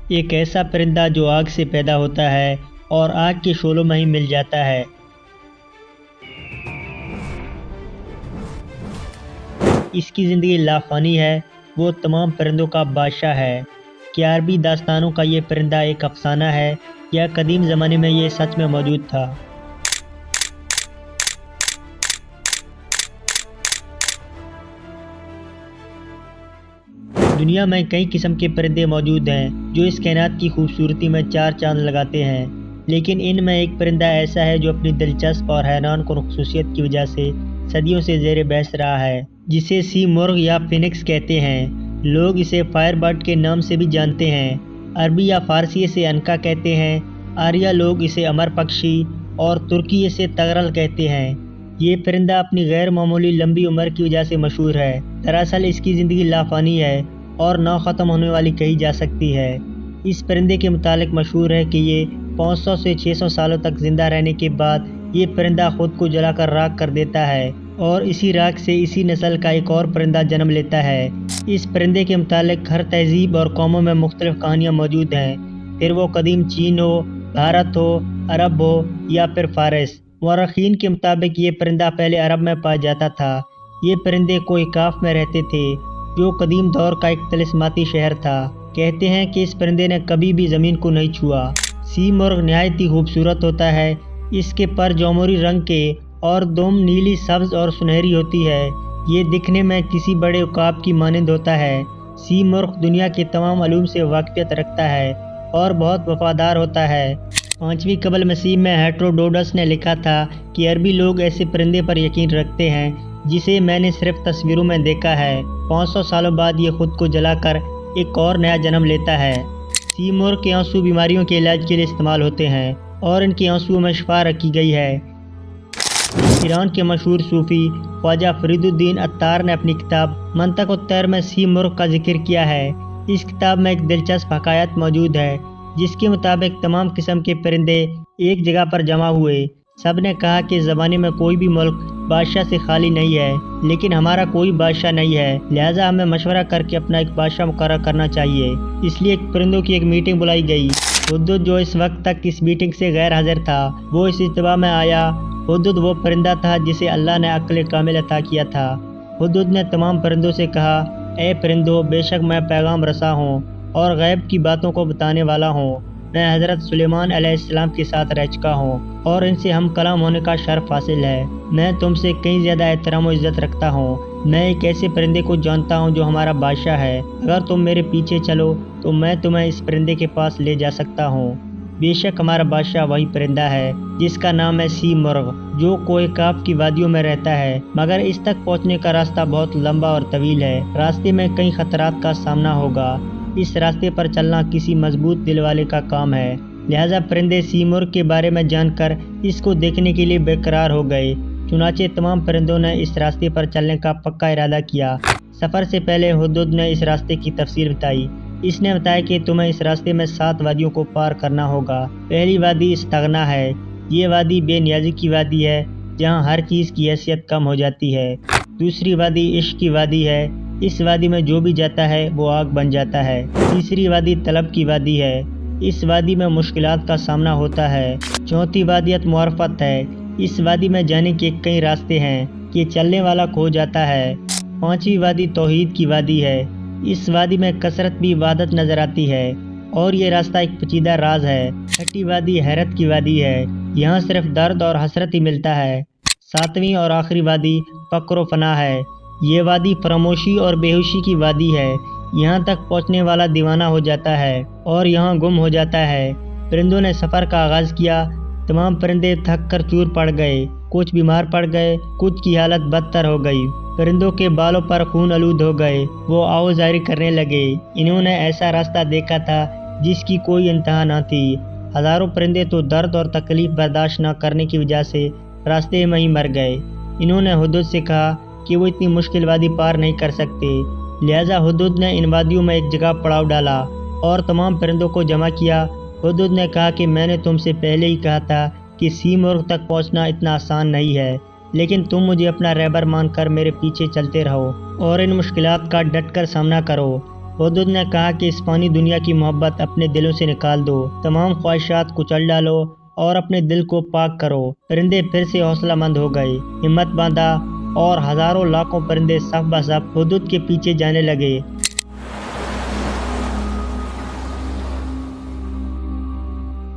ایک ایسا پرندہ جو آگ سے پیدا ہوتا ہے اور آگ کے شعلوں میں ہی مل جاتا ہے۔ اس کی زندگی لافانی ہے، وہ تمام پرندوں کا بادشاہ ہے۔ کیا عربی داستانوں کا یہ پرندہ ایک افسانہ ہے یا قدیم زمانے میں یہ سچ میں موجود تھا؟ دنیا میں کئی قسم کے پرندے موجود ہیں جو اس کائنات کی خوبصورتی میں چار چاند لگاتے ہیں، لیکن ان میں ایک پرندہ ایسا ہے جو اپنی دلچسپ اور حیران کن خصوصیت کی وجہ سے صدیوں سے زیر بحث رہا ہے، جسے سی مرغ یا فینکس کہتے ہیں۔ لوگ اسے فائر برڈ کے نام سے بھی جانتے ہیں، عربی یا فارسی اسے عنقا کہتے ہیں، آریہ لوگ اسے امر پکشی اور ترکی اسے تغرل کہتے ہیں۔ یہ پرندہ اپنی غیر معمولی لمبی عمر کی وجہ سے مشہور ہے۔ دراصل اس کی زندگی لافانی ہے اور نہ ختم ہونے والی کہی جا سکتی ہے۔ اس پرندے کے متعلق مشہور ہے کہ یہ 500 سے 600 سالوں تک زندہ رہنے کے بعد یہ پرندہ خود کو جلا کر راکھ کر دیتا ہے اور اسی راکھ سے اسی نسل کا ایک اور پرندہ جنم لیتا ہے۔ اس پرندے کے متعلق ہر تہذیب اور قوموں میں مختلف کہانیاں موجود ہیں، پھر وہ قدیم چین ہو، بھارت ہو، عرب ہو یا پھر فارس۔ مورخین کے مطابق یہ پرندہ پہلے عرب میں پایا جاتا تھا۔ یہ پرندے کوہ کاف میں رہتے تھے جو قدیم دور کا ایک طلسماتی شہر تھا۔ کہتے ہیں کہ اس پرندے نے کبھی بھی زمین کو نہیں چھوا۔ سی مرغ نہایت ہی خوبصورت ہوتا ہے۔ اس کے پر جوموری رنگ کے اور دم نیلی، سبز اور سنہری ہوتی ہے۔ یہ دکھنے میں کسی بڑے عقاب کی مانند ہوتا ہے۔ سی مرغ دنیا کے تمام علوم سے واقفیت رکھتا ہے اور بہت وفادار ہوتا ہے۔ 5ویں قبل مسیح میں ہیٹروڈوٹس نے لکھا تھا کہ عربی لوگ ایسے پرندے پر یقین رکھتے ہیں جسے میں نے صرف تصویروں میں دیکھا ہے۔ 500 سالوں بعد یہ خود کو جلا کر ایک اور نیا جنم لیتا ہے۔ سی مرغ کے آنسو بیماریوں کے علاج کے لیے استعمال ہوتے ہیں اور ان کے آنسوؤں میں شفا رکھی گئی ہے۔ ایران کے مشہور صوفی خواجہ فرید الدین عطار نے اپنی کتاب منطق الطیر میں سی مرغ کا ذکر کیا ہے۔ اس کتاب میں ایک دلچسپ حکایت موجود ہے جس کے مطابق تمام قسم کے پرندے ایک جگہ پر جمع ہوئے۔ سب نے کہا کہ زمانے میں کوئی بھی ملک بادشاہ سے خالی نہیں ہے، لیکن ہمارا کوئی بادشاہ نہیں ہے، لہٰذا ہمیں مشورہ کر کے اپنا ایک بادشاہ مقرر کرنا چاہیے۔ اس لیے پرندوں کی ایک میٹنگ بلائی گئی۔ ہدہد جو اس وقت تک اس میٹنگ سے غیر حاضر تھا وہ اس اجتماع میں آیا۔ ہدہد وہ پرندہ تھا جسے اللہ نے عقل کامل عطا کیا تھا۔ ہدہد نے تمام پرندوں سے کہا، اے پرندوں، بے شک میں پیغام رساں ہوں اور غیب کی باتوں کو بتانے والا ہوں۔ میں حضرت سلیمان علیہ السلام کے ساتھ رہ چکا ہوں اور ان سے ہم کلام ہونے کا شرف حاصل ہے۔ میں تم سے کہیں زیادہ احترام و عزت رکھتا ہوں۔ میں ایک ایسے پرندے کو جانتا ہوں جو ہمارا بادشاہ ہے۔ اگر تم میرے پیچھے چلو تو میں تمہیں اس پرندے کے پاس لے جا سکتا ہوں۔ بے شک ہمارا بادشاہ وہی پرندہ ہے جس کا نام ہے سی مرغ، جو کوہ کاف کی وادیوں میں رہتا ہے، مگر اس تک پہنچنے کا راستہ بہت لمبا اور طویل ہے۔ راستے میں کئی خطرات کا سامنا ہوگا۔ اس راستے پر چلنا کسی مضبوط دل والے کا کام ہے۔ لہٰذا پرندے سی مرغ کے بارے میں جان کر اس کو دیکھنے کے لیے بے قرار ہو گئے۔ چنانچہ تمام پرندوں نے اس راستے پر چلنے کا پکا ارادہ کیا۔ سفر سے پہلے ہدہد نے اس راستے کی تفصیل بتائی۔ اس نے بتایا کہ تمہیں اس راستے میں 7 وادیوں کو پار کرنا ہوگا۔ پہلی وادی استغنا ہے۔ یہ وادی بے نیازی کی وادی ہے جہاں ہر چیز کی حیثیت کم ہو جاتی ہے۔ دوسری وادی عشق کی وادی ہے۔ اس وادی میں جو بھی جاتا ہے وہ آگ بن جاتا ہے۔ تیسری وادی طلب کی وادی ہے۔ اس وادی میں مشکلات کا سامنا ہوتا ہے۔ چوتھی وادیت معرفت ہے۔ اس وادی میں جانے کے کئی راستے ہیں کہ چلنے والا کھو جاتا ہے۔ 5ویں وادی توحید کی وادی ہے۔ اس وادی میں کثرت بھی عبادت نظر آتی ہے اور یہ راستہ ایک پیچیدہ راز ہے۔ 6ٹھی وادی حیرت کی وادی ہے۔ یہاں صرف درد اور حسرت ہی ملتا ہے۔ 7ویں اور آخری وادی فقر و فنا ہے۔ یہ وادی فراموشی اور بے ہوشی کی وادی ہے۔ یہاں تک پہنچنے والا دیوانہ ہو جاتا ہے اور یہاں گم ہو جاتا ہے۔ پرندوں نے سفر کا آغاز کیا۔ تمام پرندے تھک کر چور پڑ گئے، کچھ بیمار پڑ گئے، کچھ کی حالت بدتر ہو گئی۔ پرندوں کے بالوں پر خون آلود ہو گئے، وہ آوازاری کرنے لگے۔ انہوں نے ایسا راستہ دیکھا تھا جس کی کوئی انتہا نہ تھی۔ ہزاروں پرندے تو درد اور تکلیف برداشت نہ کرنے کی وجہ سے راستے میں ہی مر گئے۔ انہوں نے ہدہد سے کہا کہ وہ اتنی مشکل وادی پار نہیں کر سکتے، لہٰذا ہدہد نے ان وادیوں میں ایک جگہ پڑاؤ ڈالا اور تمام پرندوں کو جمع کیا۔ ہدہد نے کہا کہ میں نے تم سے پہلے ہی کہا تھا کہ سی مرغ تک پہنچنا اتنا آسان نہیں ہے، لیکن تم مجھے اپنا رہبر مان کر میرے پیچھے چلتے رہو اور ان مشکلات کا ڈٹ کر سامنا کرو۔ حدود نے کہا کہ اس فانی دنیا کی محبت اپنے دلوں سے نکال دو، تمام خواہشات کچل ڈالو اور اپنے دل کو پاک کرو۔ پرندے پھر سے حوصلہ مند ہو گئے، ہمت باندھا اور ہزاروں لاکھوں پرندے صف بہ صف حدود کے پیچھے جانے لگے۔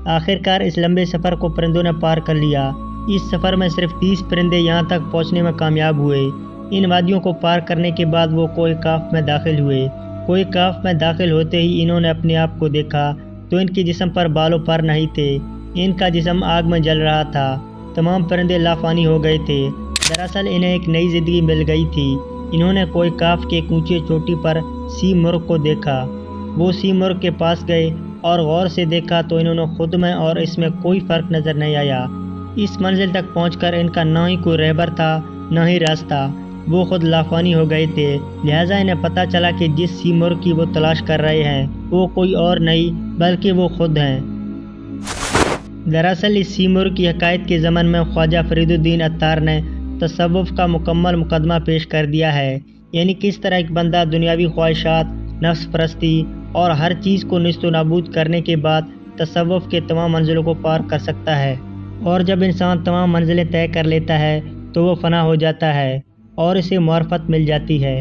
آخرکار اس لمبے سفر کو پرندوں نے پار کر لیا۔ اس سفر میں صرف 30 پرندے یہاں تک پہنچنے میں کامیاب ہوئے۔ ان وادیوں کو پار کرنے کے بعد وہ کوہ کاف میں داخل ہوئے۔ کوہ کاف میں داخل ہوتے ہی انہوں نے اپنے آپ کو دیکھا تو ان کے جسم پر بال و پر نہیں تھے، ان کا جسم آگ میں جل رہا تھا۔ تمام پرندے لافانی ہو گئے تھے۔ دراصل انہیں ایک نئی زندگی مل گئی تھی۔ انہوں نے کوہ کاف کے ایک اونچی چوٹی پر سی مرغ کو دیکھا۔ وہ سی مرغ کے پاس گئے اور غور سے دیکھا تو انہوں نے خود میں اور اس میں کوئی فرق نظر نہیں آیا۔ اس منزل تک پہنچ کر ان کا نہ ہی کوئی رہبر تھا نہ ہی راستہ، وہ خود لافانی ہو گئے تھے۔ لہٰذا انہیں پتہ چلا کہ جس سی مرغ کی وہ تلاش کر رہے ہیں وہ کوئی اور نہیں بلکہ وہ خود ہیں۔ دراصل اس سی مرغ کی حکایت کے ضمن میں خواجہ فرید الدین عطار نے تصوف کا مکمل مقدمہ پیش کر دیا ہے، یعنی کس طرح ایک بندہ دنیاوی خواہشات، نفس پرستی اور ہر چیز کو نیست و نابود کرنے کے بعد تصوف کے تمام منزلوں کو پار کر سکتا ہے، اور جب انسان تمام منزلیں طے کر لیتا ہے تو وہ فنا ہو جاتا ہے اور اسے معرفت مل جاتی ہے۔